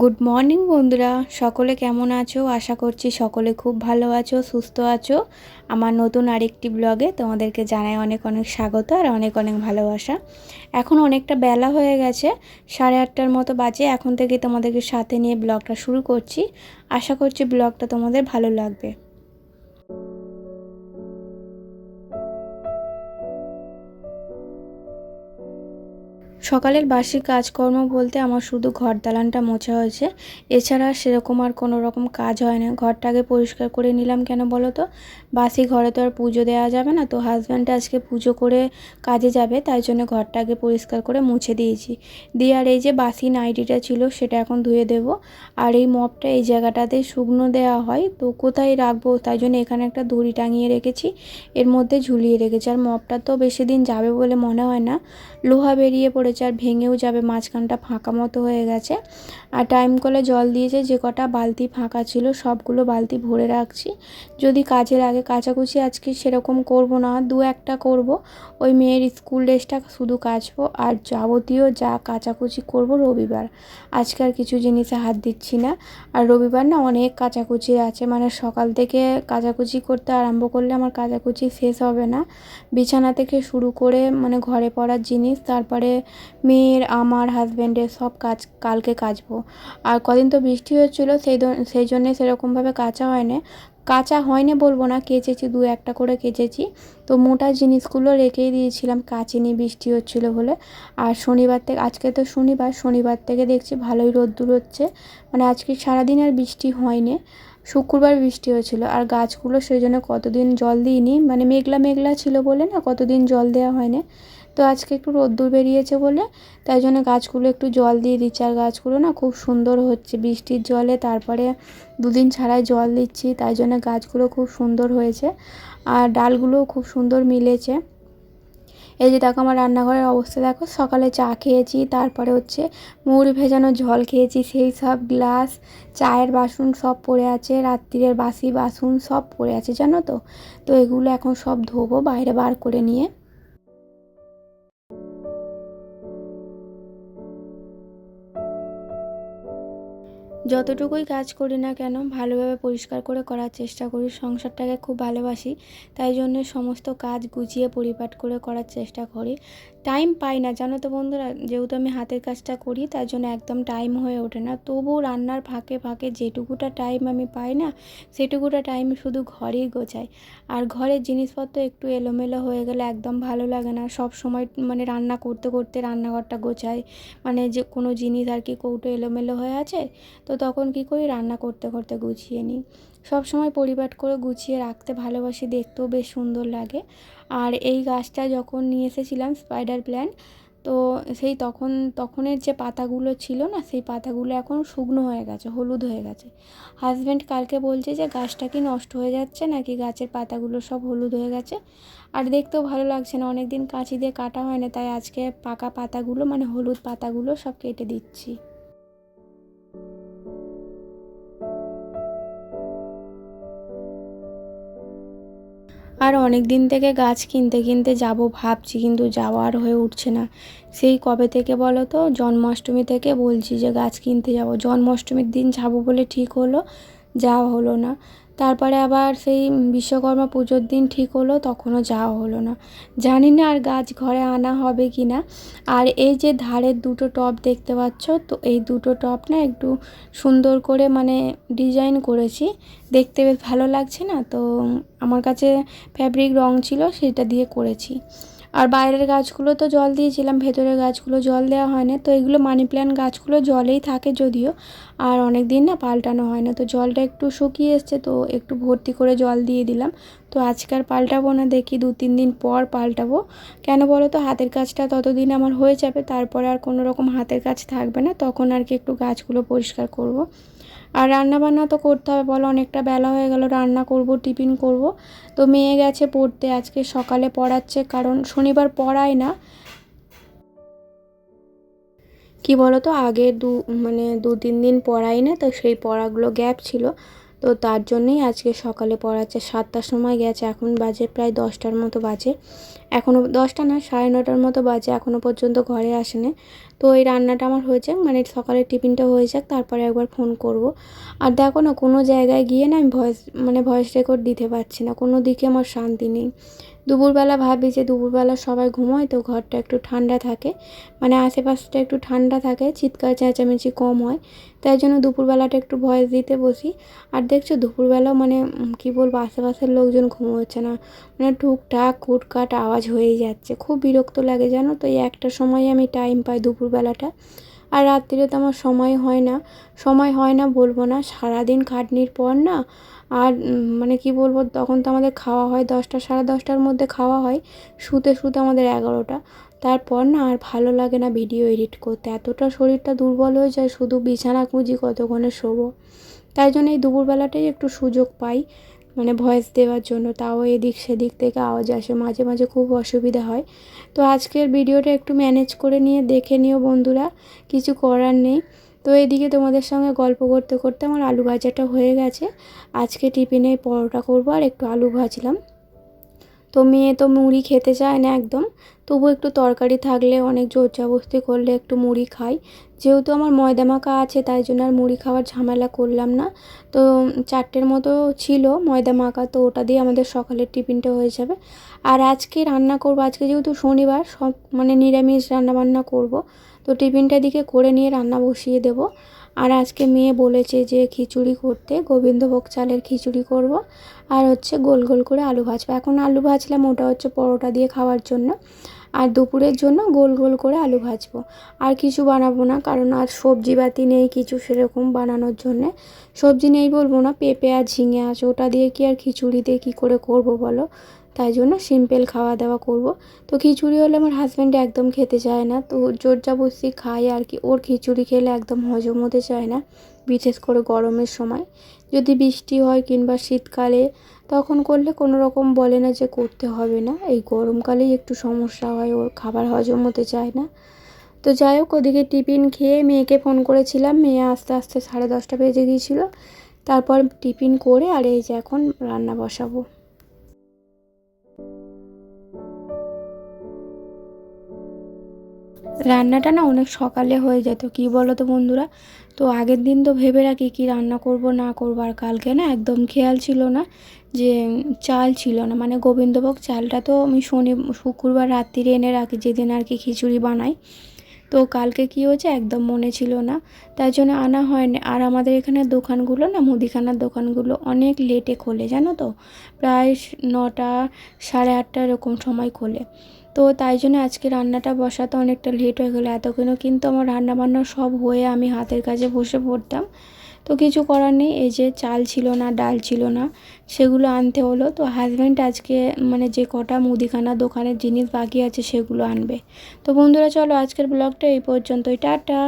Good morning বন্ধুরা, সকলে কেমন আছো? আশা করছি সকলে খুব ভালো আছো, সুস্থ আছো। আমার নতুন আরেকটি ব্লগে তোমাদেরকে জানাই অনেক অনেক স্বাগত আর অনেক অনেক ভালোবাসা। এখন অনেকটা বেলা হয়ে গেছে, 8:30টার মতো বাজে। এখন থেকে তোমাদেরকে সাথে নিয়ে ব্লগটা শুরু করছি। আশা করছি ব্লগটা তোমাদের ভালো লাগবে। সকালের বাসি কাজকর্ম বলতে আমার শুধু ঘর দালানটা মোছা হয়েছে, এছাড়া সেরকম আর কোনো রকম কাজ হয় না। ঘরটাকে পরিষ্কার করে নিলাম, কেন বলো তো? বাসি ঘরে তো আর পুজো দেওয়া যাবে না, তো হাজব্যান্ড আজকে পুজো করে কাজে যাবে, তাই জন্য ঘরটাকে পরিষ্কার করে মুছে দিয়েছি। দিয়ে আর এই যে বাসি নাইটিটা ছিল সেটা এখন ধুয়ে দেব। আর এই মপটা এই জায়গাটাতে শুকনো দেওয়া হয়, তো কোথায় রাখবো, তাই জন্য এখানে একটা দড়ি টাঙিয়ে রেখেছি, এর মধ্যে ঝুলিয়ে রেখেছি। আর মপটা তো বেশি দিন যাবে বলে মনে হয় না, লোহা বেরিয়ে পড়েছে আর ভেঙেও যাবে, মাঝখানটা ফাঁকা মতো হয়ে গেছে। আর টাইম কলে জল দিয়েছে, যে কটা বালতি ফাঁকা ছিল সবগুলো বালতি ভরে রাখছি। যদি কাজের আগে কাচাকুচি আজকে সেরকম করব না, দু একটা করব। ওই মেয়ের স্কুল ড্রেসটা শুধু কাচবো, আর যাবতীয় যা কাচাকুচি করব রবিবার। আজকে আর কিছু জিনিসে হাত দিচ্ছি না। আর রবিবার না অনেক কাচাকুচি আছে, মানে সকাল থেকে কাচাকুচি করতে আরম্ভ করলে আমার কাচাকুচি শেষ হবে না। বিছানা থেকে শুরু করে মানে ঘরে পড়ার জিনিস, তারপরে মেয়ের, আমার, হাজব্যান্ডের সব কাজ কালকে কাচবো। আর কদিন তো বৃষ্টি হচ্ছিলো, সেই জন্যে সেরকমভাবে কাঁচা হয়নি বলবো না, কেচেছি, দু একটা করে কেচেছি। তো মোটা জিনিসগুলো রেখেই দিয়েছিলাম, কাচিনি বৃষ্টি হচ্ছিলো বলে। আর শনিবার থেকে, আজকে তো শনিবার থেকে দেখছি ভালোই রোদ্দুর হচ্ছে, মানে আজকে সারাদিন আর বৃষ্টি হয়নি। শুক্রবার বৃষ্টি হয়েছিল, আর গাছগুলো সেই জন্য কতদিন জল দিইনি, মানে মেঘলা মেঘলা ছিল বলে না কতদিন জল দেওয়া হয়নি। তো আজকে একটু রোদ্দুর বেরিয়েছে বলে তাই জন্য গাছগুলো একটু জল দিয়ে দিচ্ছি। আর গাছগুলো না খুব সুন্দর হচ্ছে বৃষ্টির জলে, তারপরে দুদিন ছাড়াই জল দিচ্ছি, তাই জন্য গাছগুলো খুব সুন্দর হয়েছে। আর ডালগুলোও খুব সুন্দর মিলেছে। এই যে দেখো আমার রান্নাঘরের অবস্থা দেখো, সকালে চা খেয়েছি, তারপরে হচ্ছে মুড়ি ভেজানো জল খেয়েছি, সেই সব গ্লাস, চায়ের বাসন সব পড়ে আছে, রাত্রিরের বাসি বাসন সব পড়ে আছে জানো তো। তো এগুলো এখন সব ধোবো বাইরে বার করে নিয়ে। যতটুকুই কাজ করি না কেন ভালোভাবে পরিষ্কার করে করার চেষ্টা করি, সংসারটাকে খুব ভালোবাসি, তাই জন্য সমস্ত কাজ গুছিয়ে পরিপাট করে করার চেষ্টা করি। টাইম পাই না জানো তো বন্ধুরা, যেহেতু আমি হাতের কাজটা করি তার জন্য একদম টাইম হয়ে ওঠে না। তবুও রান্নার ফাঁকে ফাঁকে যেটুকুটা টাইম আমি পাই না, সেটুকুটা টাইম শুধু ঘরেই গোছাই। আর ঘরের জিনিসপত্র একটু এলোমেলো হয়ে গেলে একদম ভালো লাগে না। সব সময় মানে রান্না করতে করতে রান্নাঘরটা গোছাই, মানে যে কোনো জিনিস আর কি কৌটো এলোমেলো হয়ে আছে, তো তখন কি করি, রান্না করতে করতে গুছিয়ে নিই। সব সময় পরিপাট করে গুছিয়ে রাখতে ভালোবাসি, দেখতেও বেশ সুন্দর লাগে। আর এই গাছটা যখন নিয়ে এসেছিলাম স্পাইডার প্ল্যান্ট, তো সেই তখনের যে পাতাগুলো ছিল না, সেই পাতাগুলো এখন শুকনো হয়ে গেছে, হলুদ হয়ে গেছে। হাজব্যান্ড কালকে বলছে যে গাছটা কি নষ্ট হয়ে যাচ্ছে নাকি, গাছের পাতাগুলো সব হলুদ হয়ে গেছে। আর দেখতেও ভালো লাগছে না, অনেক দিন কাঁচি দিয়ে কাটা হয় না, তাই আজকে পাকা পাতাগুলো মানে হলুদ পাতাগুলো সব কেটে দিচ্ছি। আর অনেক দিন থেকে গাছ কিনতে কিনতে যাব ভাবছি, কিন্তু যাওয়ার হয়ে উঠছে না। সেই কবে থেকে বলো তো, জন্মাষ্টমী থেকে বলছি যে গাছ কিনতে যাব, জন্মাষ্টমীর দিন যাব বলে ঠিক হলো, যাওয়া হলো না। তারপরে আবার সেই বিশ্বকর্মা পুজোর দিন ঠিক হলো, তখনও যাওয়া হলো না। জানি না আর গাছ ঘরে আনা হবে কি না। আর এই যে ধারের দুটো টব দেখতে পাচ্ছ, তো এই দুটো টব না একটু সুন্দর করে মানে ডিজাইন করেছি, দেখতে বেশ ভালো লাগছে না তো। আমার কাছে ফ্যাব্রিক রং ছিল, সেটা দিয়ে করেছি। আর বাইরের গাছগুলো তো জল দিয়েছিলাম, ভেতরের গাছগুলো জল দেওয়া হয় না। তো এগুলো মানি প্ল্যান্ট গাছগুলো জলেই থাকে যদিও, আর অনেক দিন না পাল্টানো হয় না, তো জলটা একটু শুকিয়ে এসছে, তো একটু ভর্তি করে জল দিয়ে দিলাম। তো আজকাল পাল্টাবো না, দেখি 2-3 দিন পর পাল্টাবো। কেন বলো তো, হাতের কাজটা ততদিন আমার হয়ে যাবে, তারপরে আর কোনো রকম হাতের কাজ থাকবে না, তখন আর কি একটু গাছগুলো পরিষ্কার করব। আর রান্না বান্না তো করতে হবে বলো, অনেকটা বেলা হয়ে গেল, রান্না করব, টিফিন করব। তো মেয়ে গেছে পড়তে, আজকে সকালে পড়াচ্ছে, কারণ শনিবার পড়ায় না। কি বলো তো, আগে মানে 2-3 দিন পড়াই না, তো সেই পড়াগুলো গ্যাপ ছিল, তো তার জন্যেই আজকে সকালে পড়াচ্ছে। 7টার সময় গেছে, এখন বাজে প্রায় 10টার মতো বাজে। এখনও 10টা না, 9:30 মতো বাজে, এখনও পর্যন্ত ঘরে আসেনি। তো এই রান্নাটা আমার হয়ে যাক, মানে সকালের টিফিনটা হয়ে যাক, তারপরে একবার ফোন করব। আর দেখো না, কোনো জায়গায় গিয়ে না আমি ভয়েস রেকর্ড দিতে পারছি না, কোনো দিকে আমার শান্তি নেই। দুপুরবেলা ভাবি যে দুপুরবেলা সবাই ঘুমোয় তো ঘরটা একটু ঠান্ডা থাকে, মানে আশেপাশটা একটু ঠান্ডা থাকে, চিৎকার চেঁচামেচি কম হয়, তাই জন্য দুপুরবেলাটা একটু ভয়েস দিতে বসি। আর দেখছো দুপুরবেলাও মানে কী বলবো, আশেপাশের লোকজন ঘুমোচ্ছে না, মানে টুকটাক কুটকাট আওয়াজ হয়েই যাচ্ছে, খুব বিরক্ত লাগে জানো তো। এই একটা সময় আমি টাইম পাই দুপুরবেলাটা, আর রাত্রিরে তো আমার সময় হয় না বলবো না, সারাদিন খাটনির পর না। আর মানে কি বলবো, তখন তো আমাদের খাওয়া হয় 10টা, 10:30টার মধ্যে খাওয়া হয়, শুতে শুতে আমাদের 11টা। তারপর না আর ভালো লাগে না ভিডিও এডিট করতে, এতটা শরীরটা দুর্বল হয়ে যায়, শুধু বিছানা খুঁজি কতক্ষণে শোবো। তাই জন্য এই দুপুরবেলাটাই একটু সুযোগ পাই মানে ভয়েস দেওয়ার জন্য, তাও এদিক সেদিক থেকে আওয়াজ আসে, মাঝে মাঝে খুব অসুবিধা হয়। তো আজকের ভিডিওটা একটু ম্যানেজ করে নিয়ে দেখে নিও বন্ধুরা, কিছু করার নেই। তো এইদিকে তোমাদের সঙ্গে গল্প করতে করতে আমার আলু ভাজাটা হয়ে গেছে। আজকে টিফিনে পরোটা করবো আর একটু আলু ভাজলাম। তো মেয়ে তো মুড়ি খেতে চায় না একদম, তবু একটু তরকারি থাকলে, অনেক জোর জবরদস্তি করলে একটু মুড়ি খাই। যেহেতু আমার ময়দা মাখা আছে তাই জন্য আর মুড়ি খাওয়ার ঝামেলা করলাম না। তো 4টের মতো ছিল ময়দা মাখা, তো ওটা দিয়ে আমাদের সকালের টিফিনটা হয়ে যাবে। আর আজকে রান্না করব, আজকে যেহেতু শনিবার, সব মানে নিরামিষ রান্নাবান্না করব। তো টিফিনটা দিকে করে নিয়ে রান্না বসিয়ে দেব। আর আজকে মেয়ে বলেছে যে খিচুড়ি করতে, গোবিন্দভোগ চালের খিচুড়ি করব, আর হচ্ছে গোল গোল করে আলু ভাজবো। এখন আলু ভাজলাম, ওটা হচ্ছে পরোটা দিয়ে খাওয়ার জন্য, আর দুপুরের জন্য গোল গোল করে আলু ভাজবো। আর কিছু বানাবো না, কারণ আর সবজিপাতি নেই কিছু সেরকম বানানোর জন্যে। সবজি নেই বলবো না, পেঁপে আর ঝিঙে আছে, ওটা দিয়ে কি আর খিচুড়ি দিয়ে কী করে করব বলো। তাই জন্য সিম্পল খাওয়া দাওয়া করব। তো খিচুড়ি হলে আমার হাজব্যান্ড একদম খেতে চায় না, তো জোর জবরদস্তি খায় আর কি। ওর খিচুড়ি খেলে একদম হজম হতে চায় না, বিশেষ করে গরমের সময়। যদি বৃষ্টি হয় কিংবা শীতকালে তখন করলে কোনো রকম বলে না যে করতে হবে না, এই গরমকালেই একটু সমস্যা হয়, ওর খাবার হজম হতে চায় না। তো যাই হোক, ওদিকে টিফিন খেয়ে মেয়েকে ফোন করেছিলাম, মেয়ে আস্তে আস্তে 10:30 বেজে গিয়েছিলো। তারপর টিফিন করে আর এই যে এখন রান্না বসাবো। রান্নাটা না অনেক সকালে হয়ে যেত, কি বলো তো বন্ধুরা। তো আগের দিন তো ভেবে রাখি কি রান্না করব না করব, আর কালকে না একদম খেয়াল ছিল না যে চাল ছিল না, মানে গোবিন্দভোগ চালটা তো আমি শুক্রবার রাত্রিরে এনে রাখি, যেদিন আর কি খিচুড়ি বানাই। তো কালকে কী হয়েছে একদম মনে ছিল না, তাই জন্য আনা হয়নি। আর আমাদের এখানে দোকানগুলো না, মুদিখানার দোকানগুলো অনেক লেটে খোলে জানো তো, প্রায় 9টা 8:30 এরকম সময় খোলে। তো তাই জন্য আজকে রান্নাটা বসাতে অনেকটা লেট হয়ে গেলো। এতক্ষণও কিন্তু আমার রান্না বান্না সব হয়ে আমি হাতের কাছে বসে পড়তাম। তো কিছু করার নেই, এই যে চাল ছিল না, ডাল ছিল না, সেগুলো আনতে হলো। তো হাজব্যান্ড আজকে মানে যে কটা মুদিখানা দোকানের জিনিস বাকি আছে সেগুলো আনবে। তো বন্ধুরা চলো, আজকের ব্লগটা এই পর্যন্তই, টাটা।